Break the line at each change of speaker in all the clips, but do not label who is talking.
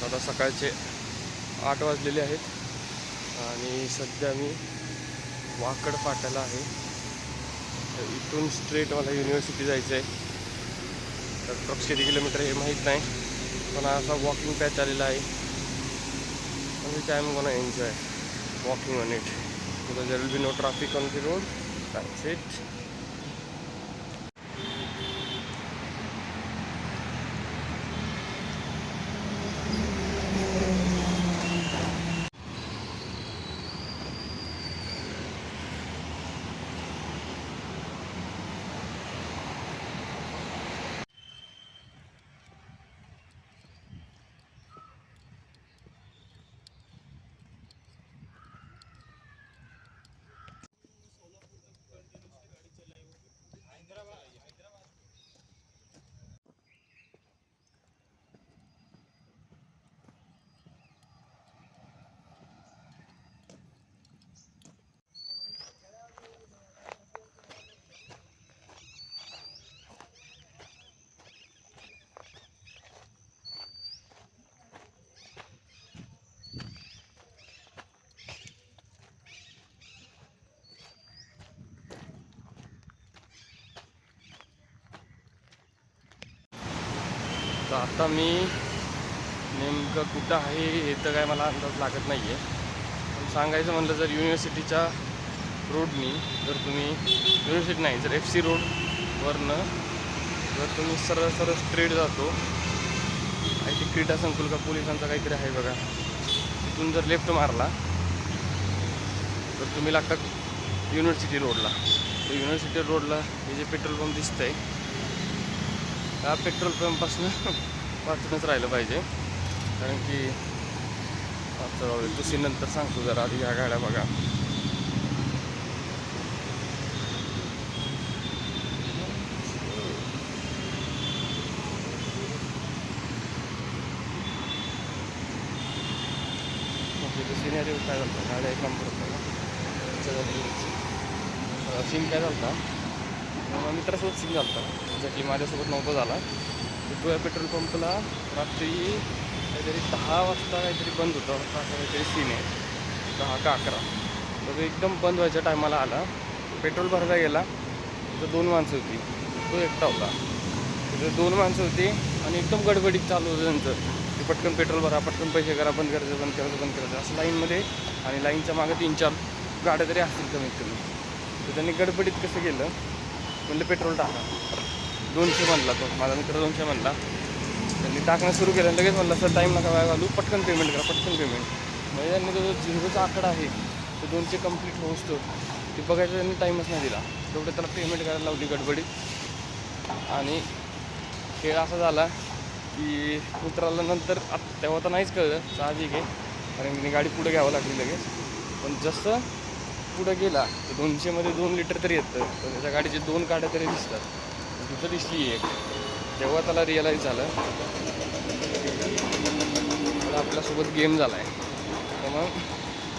आता सकाळचे 8 वाजलेले आहेत आणि सध्या मी वाकड फाट्याला आहे. तर इथून स्ट्रेट मला युनिव्हर्सिटी जायचं आहे. तर अप्रॉक्स किती किलोमीटर हे माहीत नाही, पण असा वॉकिंग पॅच आलेला आहे. which I am gonna enjoy walking on it because there will be no traffic on the road. That's it. तर आता मी नेमकं कुठं आहे हे तर काय मला अंदाज लागत नाही आहे. पण सांगायचं म्हणलं जर युनिव्हर्सिटीच्या रोडनी जर तुम्ही युनिव्हर्सिटी नाही जर FC रोडवरनं जर तुम्ही सरळ सरळ स्ट्रेट जातो आणि ते क्रीडा संकुल का पोलिसांचा काहीतरी आहे बघा, तिथून जर लेफ्ट मारला तर तुम्ही लागता युनिव्हर्सिटी रोडला. तर युनिव्हर्सिटी रोडला हे जे पेट्रोल पंप दिसतं आहे त्या पेट्रोल पंपापासून वाचूनच राहिलं पाहिजे, कारण की दुसरी नंतर सांगतो. जरा आधी ह्या गाड्या बघा. सिनेरी काय झालं गाड्या एक नंबर होता सीन काय झालं होता मित्रासोबत सीन झाला होता एक्झॅक्टली माझ्यासोबत नव्हता झाला. तो या पेट्रोल पंपला रात्री काहीतरी 10 वाजता काहीतरी बंद होतं असं काहीतरी सीन आहे, 10 का 11. तर एकदम बंद व्हायच्या टायमाला आला, पेट्रोल भरायला गेला तर 2 माणसं होती, तो एकटा होता. तर 2 माणसं होती आणि एकदम गडबडीत चालू होतं त्यांचं की पटकन पेट्रोल भरा, पटकन पैसे करा, बंद करायचं असं लाईनमध्ये. आणि लाईनच्या मागं 3-4 गाड्या तरी असतील कमीत कमी. तर त्यांनी गडबडीत कसं केलं, म्हणलं पेट्रोल टाका. 200 म्हणला तो माझा मित्र, 200 म्हणला. त्यांनी टाकणं सुरू केलं, लगेच म्हणलं सर टाईम नका वाया घालू, पटकन पेमेंट करा, पटकन पेमेंट. म्हणजे त्यांनी जो 0चा आकडा आहे तो 200 कंप्लीट होतो ते बघायचं त्यांनी टाईमच नाही दिला. तेवढं त्याला पेमेंट करायला लावली गडबडीत. आणि खेळ असा झाला की मित्राला नंतर तेव्हा तर नाहीच कळलं, साहजिक आहे, कारण मी गाडी पुढे घ्यावं लागली लगेच. पण जसं पुढं गेला तर 200मध्ये 2 लिटर तरी येतं, तर त्याच्या गाडीचे 2 गाड्या तरी दिसतात. तिथं दिसली एक, तेव्हा त्याला रिअलाईज झालं मला आपल्यासोबत गेम झाला आहे. तर मग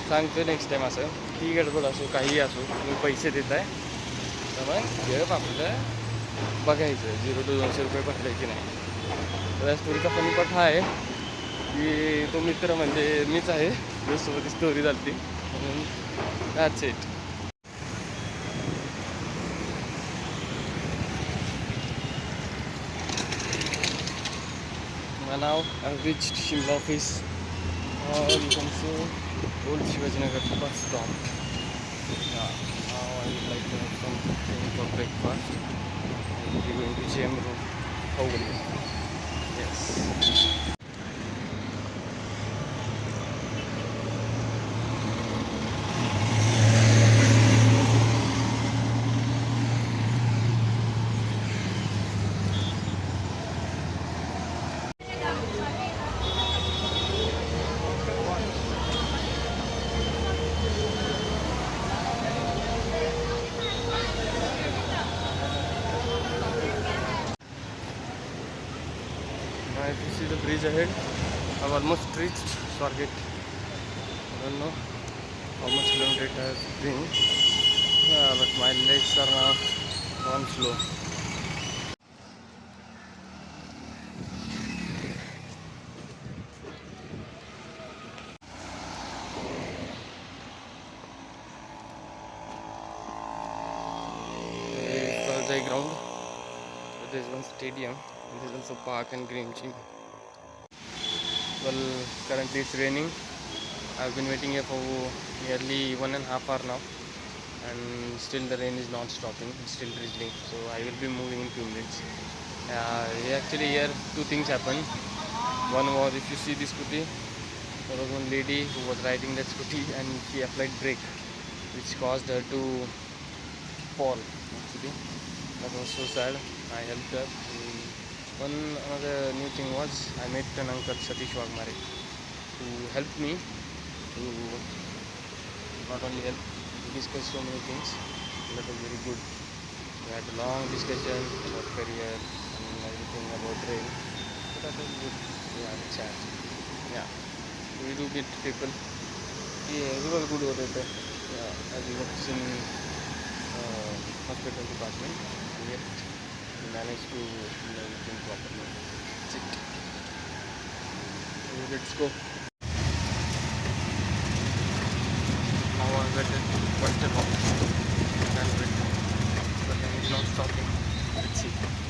सांगतो नेक्स्ट टाईम असं ती गडबड असो काहीही असो, तुम्ही पैसे देत आहे तर मग गप आपलं बघायचं 0 to 200 रुपये भरले की नाही. तर या स्टोरीचा फनी पार्ट हा आहे की तो मित्र म्हणजे मीच आहे ज्यासोबत स्टोरी झाली. म्हणून that's it. Now I've reached Shimla office, or you can say Old Shivajinagar bus stop. Yeah, now I would like to have something for breakfast. I will be going to JM Road, Howali. Yes. If you see the bridge ahead, I've almost reached Swargate. I don't know how much kilometer it has been, but my legs are now gone slow. one stadium. This is also park and green gym. Well, currently it's raining. I've been waiting here for nearly 1.5 hours now, and still the rain is not stopping. It's still drizzling. So I will be moving in few minutes. Actually, here two things happened. One was, if you see the scooty, there was one lady who was riding that scooty and she applied brake, which caused her to fall. Actually, that was so sad. I helped her. One another new thing was, I met an uncle, Satish Wagmare, who helped me to not only help to discuss so many things. That was very good. We had a long discussion about career and everything about rail. So that was good. We had a chat. Yeah, we do get people. Yeah, it was good over there. Yeah, as we worked in hospital department, and yet we managed to do everything properly. That's it. So let's go. Now I waited one step off and wait. But then it's not stopping. Let's see.